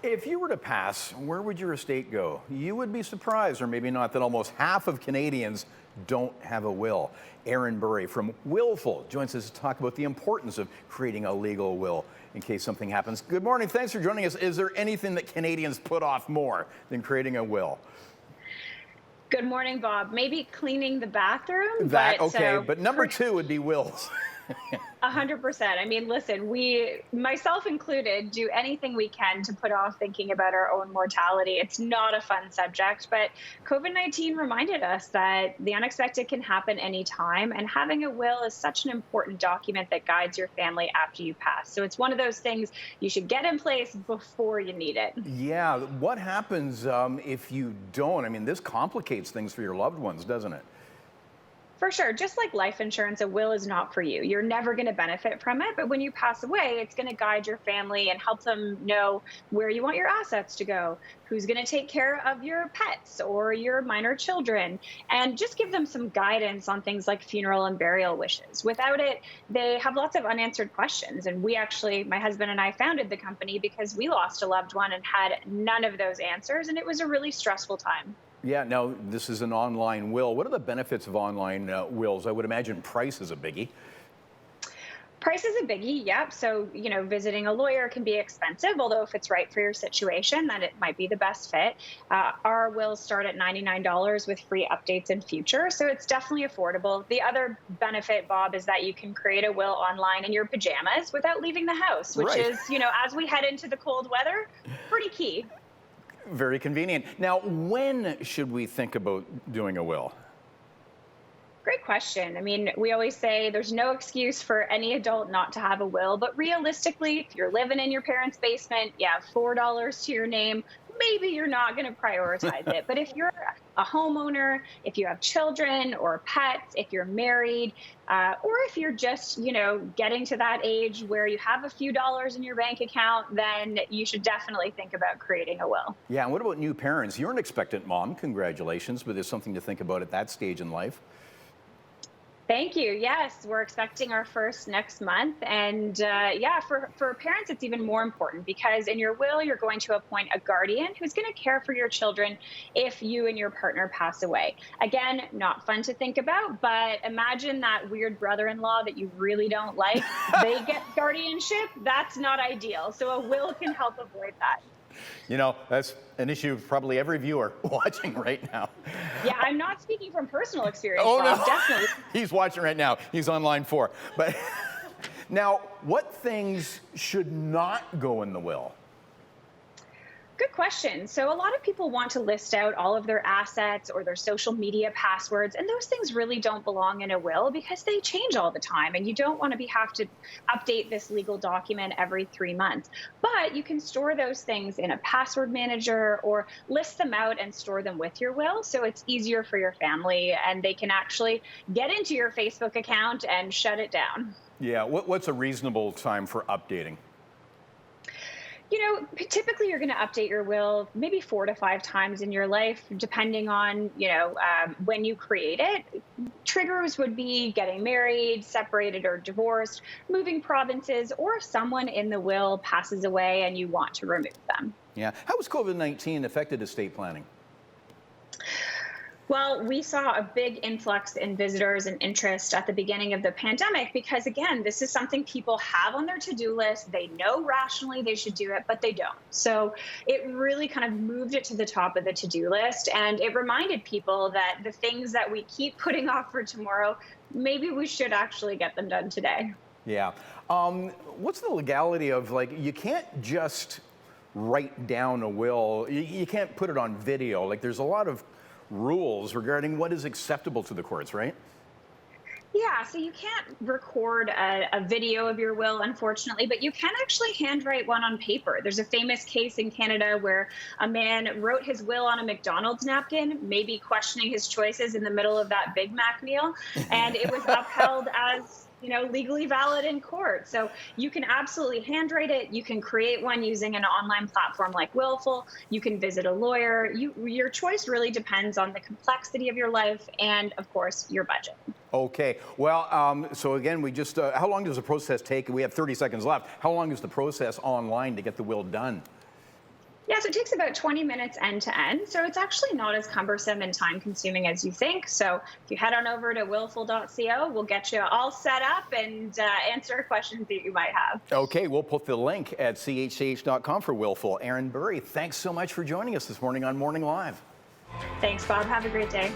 If you were to pass, where would your estate go? You would be surprised, or maybe not, that almost half of Canadians don't have a will. Erin Bury from Willful joins us to talk about the importance of creating a legal will in case something happens. Good morning. Thanks for joining us. Is there anything that Canadians put off more than creating a will? Good morning, Bob. Maybe cleaning the bathroom. But number two would be wills. 100%. I mean, listen, we, myself included, do anything we can to put off thinking about our own mortality. It's not a fun subject, but COVID-19 reminded us that the unexpected can happen anytime, and having a will is such an important document that guides your family after you pass. So it's one of those things you should get in place before you need it. Yeah, what happens if you don't? I mean, this complicates things for your loved ones, doesn't it? For sure. Just like life insurance, a will is not for you. You're never going to benefit from it. But when you pass away, it's going to guide your family and help them know where you want your assets to go, who's going to take care of your pets or your minor children, and just give them some guidance on things like funeral and burial wishes. Without it, they have lots of unanswered questions. And we actually, my husband and I founded the company because we lost a loved one and had none of those answers. And it was a really stressful time. Yeah, now this is an online will. What are the benefits of online wills? I would imagine price is a biggie. Price is a biggie, yep. So, visiting a lawyer can be expensive, although if it's right for your situation, then it might be the best fit. Our wills start at $99 with free updates in future, so it's definitely affordable. The other benefit, Bob, is that you can create a will online in your pajamas without leaving the house, which is, as we head into the cold weather, pretty key. Very convenient. Now, when should we think about doing a will? Great question. I mean, we always say there's no excuse for any adult not to have a will, but realistically, if you're living in your parents' basement, you have $4 to your name, maybe you're not going to prioritize it. But if you're a homeowner, if you have children or pets, if you're married, or if you're just, getting to that age where you have a few dollars in your bank account, then you should definitely think about creating a will. Yeah, and what about new parents? You're an expectant mom. Congratulations, but there's something to think about at that stage in life. Thank you. Yes, we're expecting our first next month. And for parents, it's even more important because in your will, you're going to appoint a guardian who's going to care for your children if you and your partner pass away. Again, not fun to think about, but imagine that weird brother-in-law that you really don't like. They get guardianship. That's not ideal. So a will can help avoid that. That's an issue of probably every viewer watching right now. Yeah, I'm not speaking from personal experience. Oh, Bob, no. Definitely. He's watching right now. He's on line 4. But now, what things should not go in the will? Good question. So a lot of people want to list out all of their assets or their social media passwords, and those things really don't belong in a will because they change all the time, and you don't want to have to update this legal document every 3 months. But you can store those things in a password manager or list them out and store them with your will, so it's easier for your family, and they can actually get into your Facebook account and shut it down. Yeah, what's a reasonable time for updating? Typically you're going to update your will maybe 4 to 5 times in your life, depending on, when you create it. Triggers would be getting married, separated or divorced, moving provinces, or if someone in the will passes away and you want to remove them. Yeah. How has COVID-19 affected estate planning? Well, we saw a big influx in visitors and interest at the beginning of the pandemic because, again, this is something people have on their to-do list. They know rationally they should do it, but they don't. So it really kind of moved it to the top of the to-do list. And it reminded people that the things that we keep putting off for tomorrow, maybe we should actually get them done today. Yeah. What's the legality of, you can't just write down a will. You can't put it on video. There's a lot of rules regarding what is acceptable to the courts, right? Yeah, so you can't record a video of your will, unfortunately, but you can actually handwrite one on paper. There's a famous case in Canada where a man wrote his will on a McDonald's napkin, maybe questioning his choices in the middle of that Big Mac meal, and it was upheld as legally valid in court. So you can absolutely handwrite it. You can create one using an online platform like Willful. You can visit a lawyer. Your choice really depends on the complexity of your life and, of course, your budget. Okay. Well, so again, we just, how long does the process take? We have 30 seconds left. How long is the process online to get the will done? Yeah, so it takes about 20 minutes end to end. So it's actually not as cumbersome and time consuming as you think. So if you head on over to willful.co, we'll get you all set up and answer questions that you might have. Okay, we'll put the link at chch.com for Willful. Erin Bury, thanks so much for joining us this morning on Morning Live. Thanks, Bob. Have a great day.